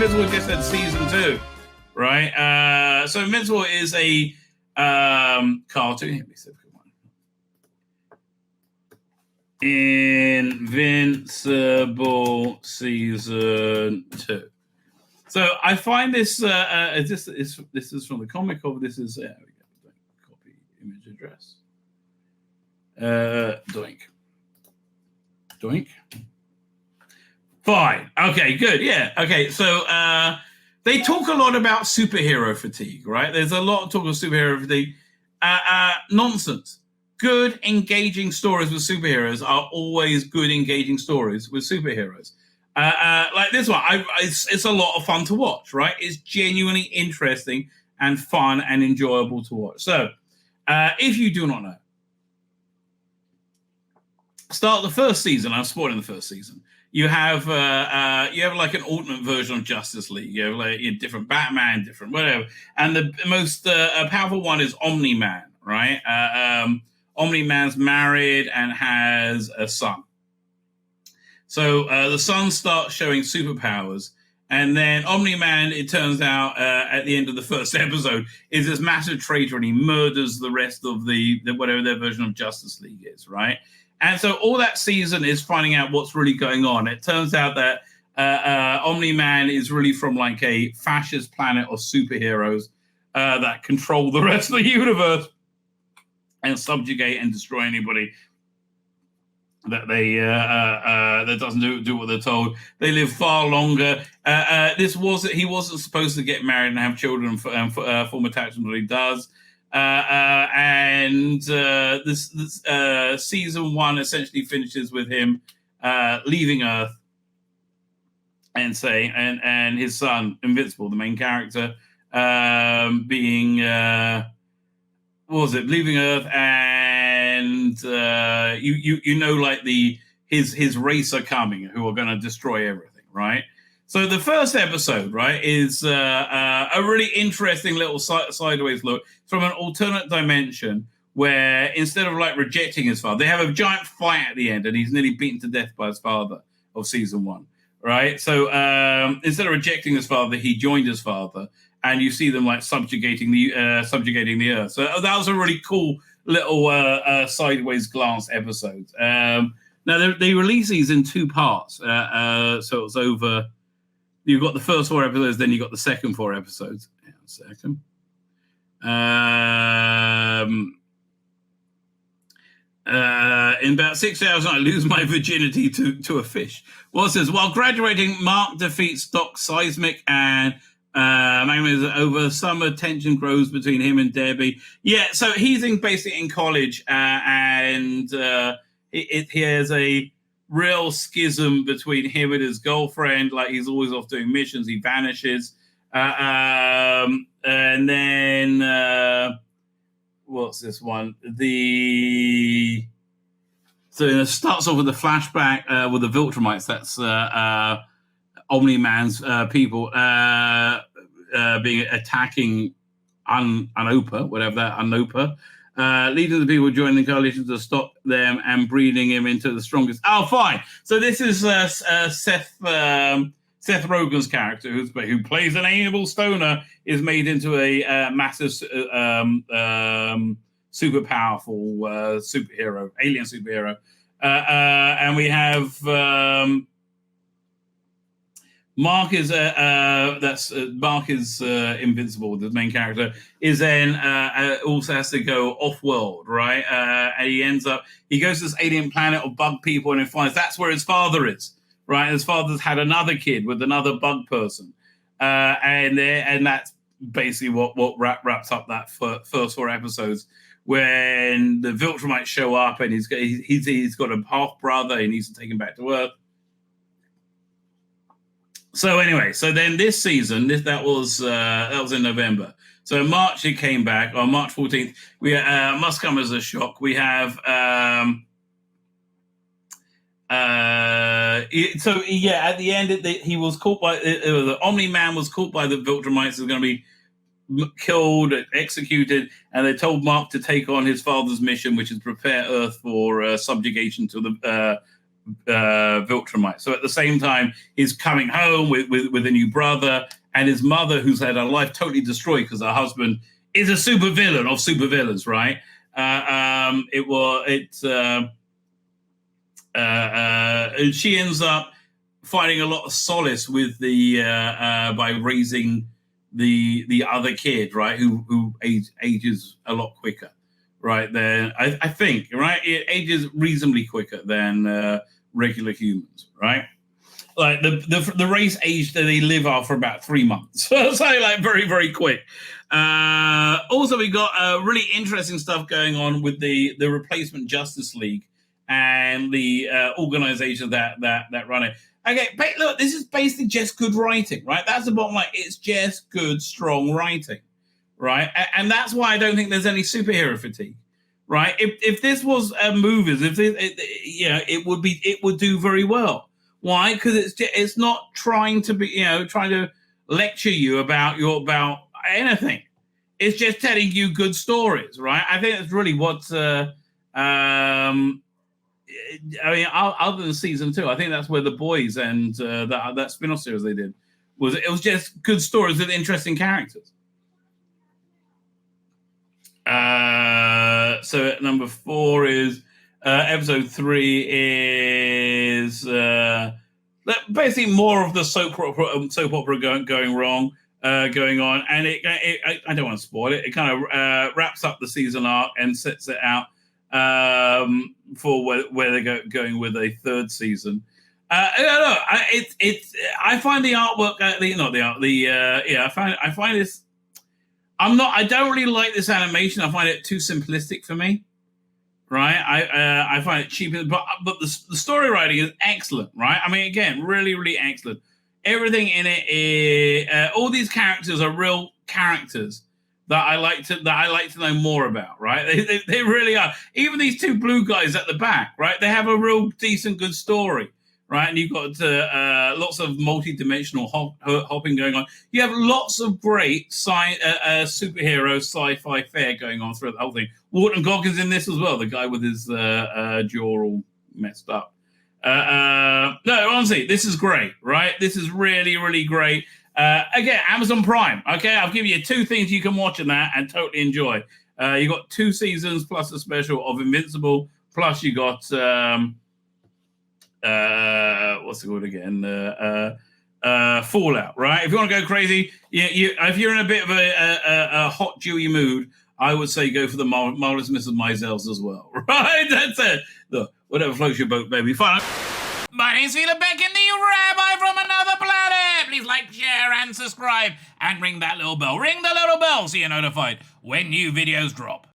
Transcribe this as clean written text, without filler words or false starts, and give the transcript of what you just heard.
Invincible just had season 2, right? So Invincible is a cartoon. Let me see if I can Invincible season 2. So I find this. This is from the comic. Of this is. We go. Copy image address. Doink. Fine. Okay. Good. Yeah. Okay. So they talk a lot about superhero fatigue, right? There's a lot of talk of superhero fatigue. Nonsense. Good, engaging stories with superheroes are always good, engaging stories with superheroes. Like this one, it's a lot of fun to watch, right? It's genuinely interesting and fun and enjoyable to watch. So, if you do not know, start the first season. I'm spoiling the first season. You have like an alternate version of Justice League. You have like a different Batman, different whatever, and the most powerful one is Omni-Man, right? Omni-Man's married and has a son. So the son starts showing superpowers, and then Omni-Man, it turns out, at the end of the first episode, is this massive traitor, and he murders the rest of the whatever their version of Justice League is, right? And so all that season is finding out what's really going on. It turns out that Omni-Man is really from like a fascist planet of superheroes that control the rest of the universe and subjugate and destroy anybody that they that doesn't do what they're told. They live far longer. He wasn't supposed to get married and have children and form attachment, but he does. This season 1 essentially finishes with him leaving Earth and saying, and his son Invincible, the main character, being leaving Earth, and like his race are coming, who are going to destroy everything, right? So the first episode, right, is a really interesting little sideways look from an alternate dimension where instead of like rejecting his father, they have a giant fight at the end, and he's nearly beaten to death by his father of season 1, right? So instead of rejecting his father, he joined his father, and you see them like subjugating the earth. So that was a really cool little sideways glance episode. Now they release these in 2 parts, so it was over. You've got the first 4 episodes, then you got the second 4 episodes. Hang on a second. In about 6 hours, I lose my virginity to a fish. Well, it says, while graduating, Mark defeats Doc Seismic and over summer, tension grows between him and Debbie. Yeah, so he's basically in college, and he has a real schism between him and his girlfriend. Like, he's always off doing missions. He vanishes. And then what's this one? So it starts off with a flashback with the Viltrumites. That's Omni-Man's people being attacking Unopa, leading the people joining the coalition to stop them and breeding him into the strongest. Oh, fine. So this is Seth Rogen's character, who plays an amiable stoner, is made into a massive, super powerful superhero, alien superhero. And we have Mark is Invincible, the main character, is then also has to go off-world, right? And he goes to this alien planet of bug people, and he finds that's where his father is, right? And his father's had another kid with another bug person, and that's basically what wraps up that first 4 episodes. When the Viltrumites show up, and he's got a half brother, he needs to take him back to Earth. So anyway, then this season, that was in November. So in March it came back, on March 14th. We must come as a shock. We have at the end he was caught by the Omni-Man was caught by the Viltrumites. Is going to be killed, executed, and they told Mark to take on his father's mission, which is prepare Earth for subjugation to the Viltrumite. So at the same time, he's coming home with a new brother, and his mother, who's had her life totally destroyed because her husband is a supervillain of supervillains, right? She ends up finding a lot of solace with by raising the other kid, right, who ages a lot quicker, right? Then I think, right, it ages reasonably quicker than regular humans, right? Like the race age that they live are for about 3 months, so like very, very quick. Also, we got really interesting stuff going on with the replacement Justice League and the organization that run it. Okay, look, this is basically just good writing, right? That's the bottom line. It's just good, strong writing, right? And that's why I don't think there's any superhero fatigue, right? If this was movies, it would do very well. Why? Because it's not trying to be, trying to lecture you about anything. It's just telling you good stories, right? I think that's really what. Other than season 2, I think that's where The Boys and that spin-off series they did it was just good stories with interesting characters. So at number 4 is. Episode 3 is basically more of the soap opera going wrong, going on, and I don't want to spoil it. It kind of wraps up the season arc and sets it out for where they're going with a 3rd season. I find the artwork, I find this. I don't really like this animation. I find it too simplistic for me. Right, I find it cheap, but the story writing is excellent. Right, I mean, again, really, really excellent. Everything in it is all these characters are real characters that I like to know more about. Right, they really are. Even these 2 blue guys at the back, right, they have a real decent, good story. Right, and you've got lots of multi-dimensional hopping going on. You have lots of great superhero sci-fi fare going on throughout the whole thing. Walton Goggins in this as well, the guy with his jaw all messed up. No, honestly, this is great, right? This is really, really great. Again, Amazon Prime, okay? I'll give you 2 things you can watch in that and totally enjoy. You got 2 seasons plus a special of Invincible, plus you got... what's it called again? Fallout, right? If you want to go crazy, if you're in a bit of a hot, dewy mood, I would say go for the Marvelous Mrs. Maisels as well, right? That's it. Look, whatever floats your boat, baby. Fine. My name's Tzvi Lebetkin, the Rabbi from another planet. Please like, share, and subscribe, and ring that little bell. Ring the little bell so you're notified when new videos drop.